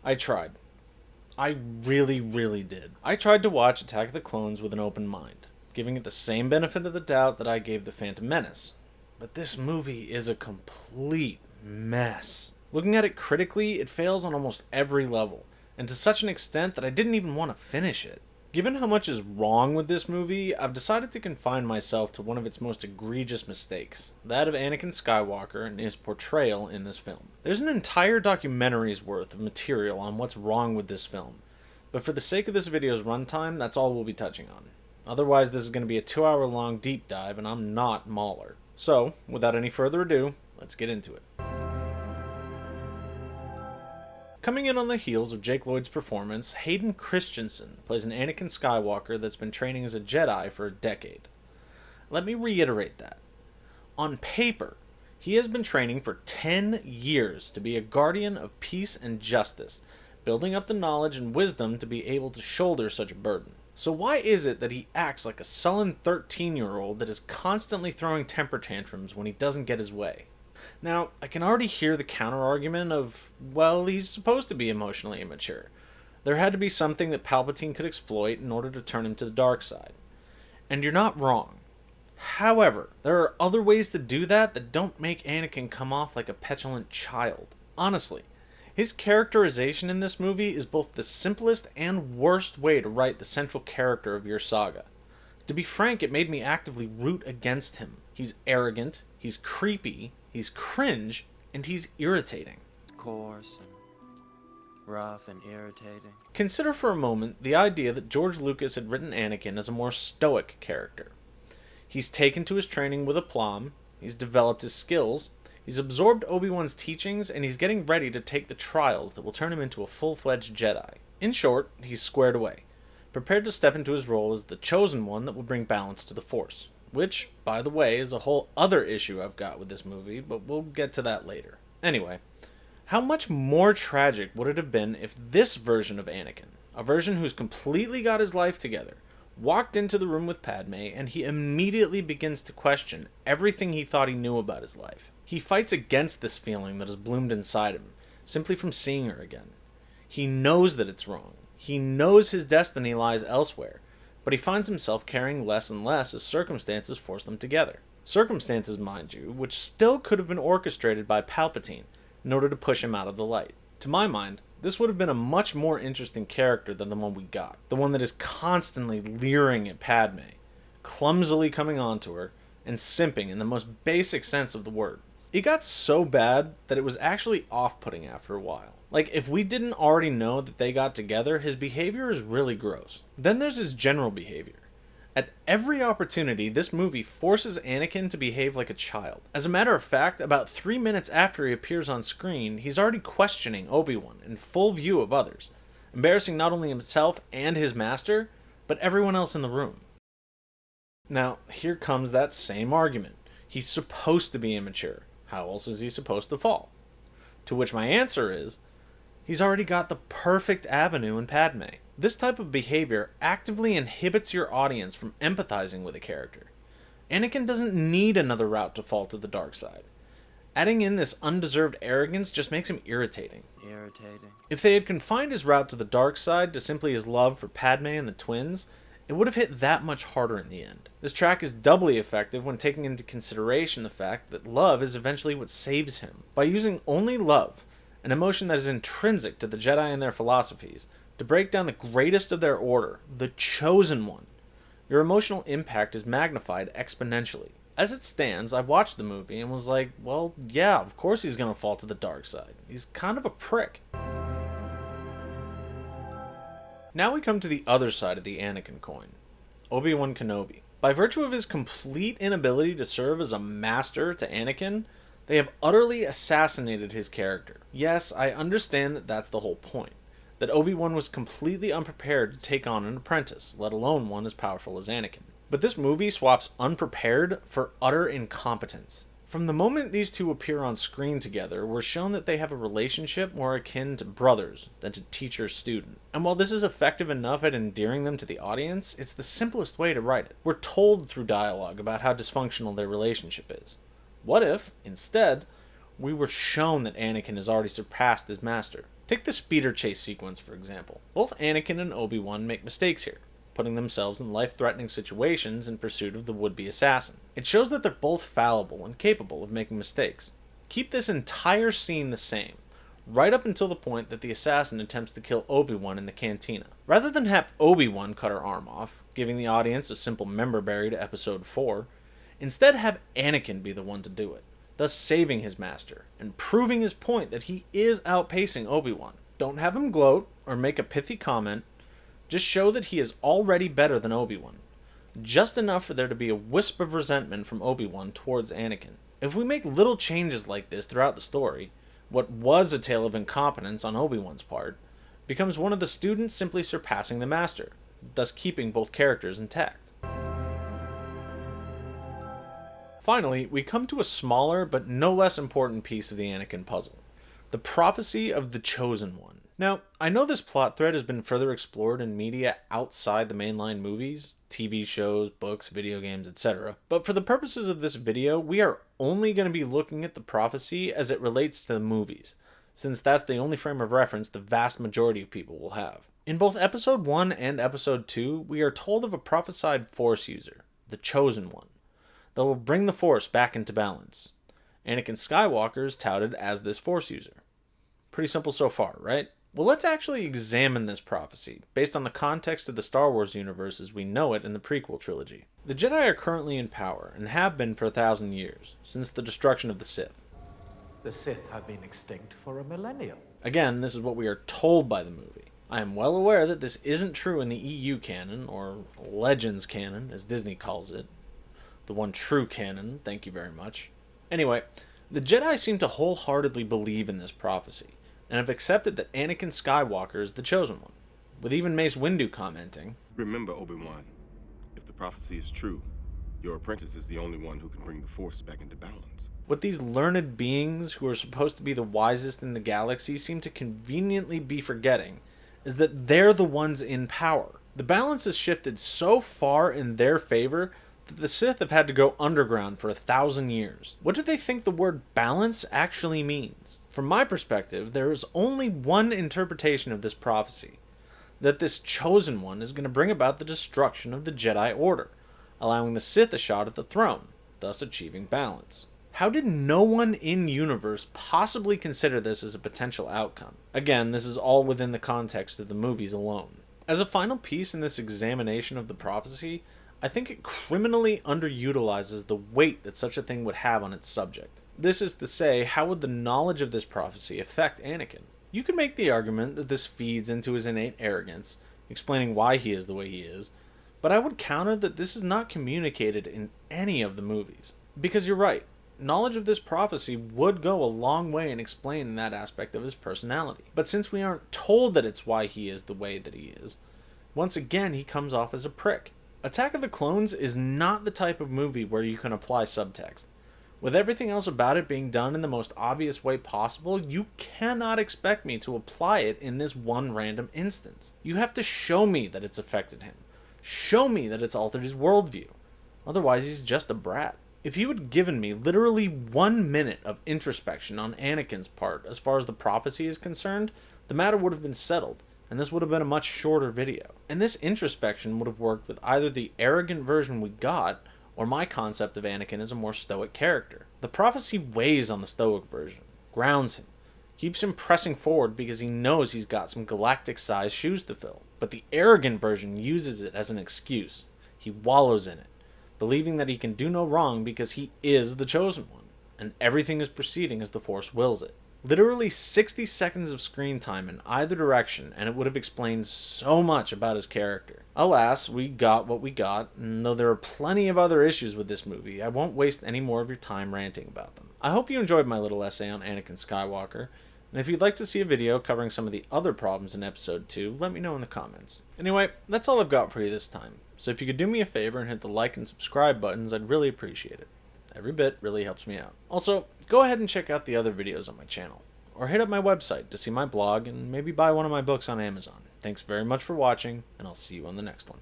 I tried. I really, really did. I tried to watch Attack of the Clones with an open mind, giving it the same benefit of the doubt that I gave The Phantom Menace. But this movie is a complete mess. Looking at it critically, it fails on almost every level, and to such an extent that I didn't even want to finish it. Given how much is wrong with this movie, I've decided to confine myself to one of its most egregious mistakes, that of Anakin Skywalker and his portrayal in this film. There's an entire documentary's worth of material on what's wrong with this film, but for the sake of this video's runtime, that's all we'll be touching on. Otherwise, this is going to be a 2-hour long deep dive, and I'm not Mauler. So, without any further ado, let's get into it. Coming in on the heels of Jake Lloyd's performance, Hayden Christensen plays an Anakin Skywalker that's been training as a Jedi for a decade. Let me reiterate that. On paper, he has been training for 10 years to be a guardian of peace and justice, building up the knowledge and wisdom to be able to shoulder such a burden. So why is it that he acts like a sullen 13-year-old that is constantly throwing temper tantrums when he doesn't get his way? Now, I can already hear the counter-argument of, well, he's supposed to be emotionally immature. There had to be something that Palpatine could exploit in order to turn him to the dark side. And you're not wrong. However, there are other ways to do that don't make Anakin come off like a petulant child. Honestly, his characterization in this movie is both the simplest and worst way to write the central character of your saga. To be frank, it made me actively root against him. He's arrogant, he's creepy, he's cringe, and he's irritating. Coarse and rough and irritating. Consider for a moment the idea that George Lucas had written Anakin as a more stoic character. He's taken to his training with aplomb, he's developed his skills, he's absorbed Obi-Wan's teachings, and he's getting ready to take the trials that will turn him into a full-fledged Jedi. In short, he's squared away, prepared to step into his role as the chosen one that will bring balance to the Force. Which, by the way, is a whole other issue I've got with this movie, but we'll get to that later. Anyway, how much more tragic would it have been if this version of Anakin, a version who's completely got his life together, walked into the room with Padme and he immediately begins to question everything he thought he knew about his life. He fights against this feeling that has bloomed inside him, simply from seeing her again. He knows that it's wrong. He knows his destiny lies elsewhere, but he finds himself caring less and less as circumstances force them together. Circumstances, mind you, which still could have been orchestrated by Palpatine in order to push him out of the light. To my mind, this would have been a much more interesting character than the one we got. The one that is constantly leering at Padme, clumsily coming onto her, and simping in the most basic sense of the word. It got so bad that it was actually off-putting after a while. Like, if we didn't already know that they got together, his behavior is really gross. Then there's his general behavior. At every opportunity, this movie forces Anakin to behave like a child. As a matter of fact, about 3 minutes after he appears on screen, he's already questioning Obi-Wan in full view of others, embarrassing not only himself and his master, but everyone else in the room. Now, here comes that same argument. He's supposed to be immature. How else is he supposed to fall? To which my answer is, he's already got the perfect avenue in Padme. This type of behavior actively inhibits your audience from empathizing with a character. Anakin doesn't need another route to fall to the dark side. Adding in this undeserved arrogance just makes him irritating. If they had confined his route to the dark side to simply his love for Padme and the twins, it would have hit that much harder in the end. This track is doubly effective when taking into consideration the fact that love is eventually what saves him. By using only love, an emotion that is intrinsic to the Jedi and their philosophies, to break down the greatest of their order, the chosen one, your emotional impact is magnified exponentially. As it stands, I watched the movie and was like, well, yeah, of course he's gonna fall to the dark side. He's kind of a prick. Now we come to the other side of the Anakin coin, Obi-Wan Kenobi. By virtue of his complete inability to serve as a master to Anakin, they have utterly assassinated his character. Yes, I understand that that's the whole point, that Obi-Wan was completely unprepared to take on an apprentice, let alone one as powerful as Anakin. But this movie swaps unprepared for utter incompetence. From the moment these two appear on screen together, we're shown that they have a relationship more akin to brothers than to teacher-student. And while this is effective enough at endearing them to the audience, it's the simplest way to write it. We're told through dialogue about how dysfunctional their relationship is. What if, instead, we were shown that Anakin has already surpassed his master? Take the speeder chase sequence, for example. Both Anakin and Obi-Wan make mistakes here, putting themselves in life-threatening situations in pursuit of the would-be assassin. It shows that they're both fallible and capable of making mistakes. Keep this entire scene the same, right up until the point that the assassin attempts to kill Obi-Wan in the cantina. Rather than have Obi-Wan cut her arm off, giving the audience a simple member berry to episode 4, instead have Anakin be the one to do it, thus saving his master, and proving his point that he is outpacing Obi-Wan. Don't have him gloat, or make a pithy comment, just show that he is already better than Obi-Wan. Just enough for there to be a wisp of resentment from Obi-Wan towards Anakin. If we make little changes like this throughout the story, what was a tale of incompetence on Obi-Wan's part becomes one of the students simply surpassing the master, thus keeping both characters intact. Finally, we come to a smaller but no less important piece of the Anakin puzzle, the prophecy of the Chosen One. Now, I know this plot thread has been further explored in media outside the mainline movies, TV shows, books, video games, etc. But for the purposes of this video, we are only going to be looking at the prophecy as it relates to the movies, since that's the only frame of reference the vast majority of people will have. In both Episode 1 and Episode 2, we are told of a prophesied Force user, the Chosen One, that will bring the Force back into balance. Anakin Skywalker is touted as this Force user. Pretty simple so far, right? Well, let's actually examine this prophecy, based on the context of the Star Wars universe as we know it in the prequel trilogy. The Jedi are currently in power, and have been for 1,000 years, since the destruction of the Sith. The Sith have been extinct for a millennium. Again, this is what we are told by the movie. I am well aware that this isn't true in the EU canon, or Legends canon, as Disney calls it. The one true canon, thank you very much. Anyway, the Jedi seem to wholeheartedly believe in this prophecy, and have accepted that Anakin Skywalker is the Chosen One, with even Mace Windu commenting, "Remember, Obi-Wan, if the prophecy is true, your apprentice is the only one who can bring the Force back into balance." What these learned beings who are supposed to be the wisest in the galaxy seem to conveniently be forgetting is that they're the ones in power. The balance has shifted so far in their favor that the Sith have had to go underground for 1,000 years. What do they think the word balance actually means? From my perspective, there is only one interpretation of this prophecy, that this Chosen One is going to bring about the destruction of the Jedi Order, allowing the Sith a shot at the throne, thus achieving balance. How did no one in universe possibly consider this as a potential outcome? Again, this is all within the context of the movies alone. As a final piece in this examination of the prophecy, I think it criminally underutilizes the weight that such a thing would have on its subject. This is to say, how would the knowledge of this prophecy affect Anakin? You could make the argument that this feeds into his innate arrogance, explaining why he is the way he is, but I would counter that this is not communicated in any of the movies. Because you're right, knowledge of this prophecy would go a long way in explaining that aspect of his personality. But since we aren't told that it's why he is the way that he is, once again he comes off as a prick. Attack of the Clones is not the type of movie where you can apply subtext. With everything else about it being done in the most obvious way possible, you cannot expect me to apply it in this one random instance. You have to show me that it's affected him. Show me that it's altered his worldview. Otherwise, he's just a brat. If you had given me literally 1 minute of introspection on Anakin's part as far as the prophecy is concerned, the matter would have been settled, and this would have been a much shorter video. And this introspection would have worked with either the arrogant version we got, or my concept of Anakin as a more stoic character. The prophecy weighs on the stoic version, grounds him, keeps him pressing forward because he knows he's got some galactic-sized shoes to fill. But the arrogant version uses it as an excuse. He wallows in it, believing that he can do no wrong because he is the Chosen One, and everything is proceeding as the Force wills it. Literally 60 seconds of screen time in either direction, and it would have explained so much about his character. Alas, we got what we got, and though there are plenty of other issues with this movie, I won't waste any more of your time ranting about them. I hope you enjoyed my little essay on Anakin Skywalker, and if you'd like to see a video covering some of the other problems in Episode 2, let me know in the comments. Anyway, that's all I've got for you this time, so if you could do me a favor and hit the like and subscribe buttons, I'd really appreciate it. Every bit really helps me out. Also, go ahead and check out the other videos on my channel, or hit up my website to see my blog and maybe buy one of my books on Amazon. Thanks very much for watching, and I'll see you on the next one.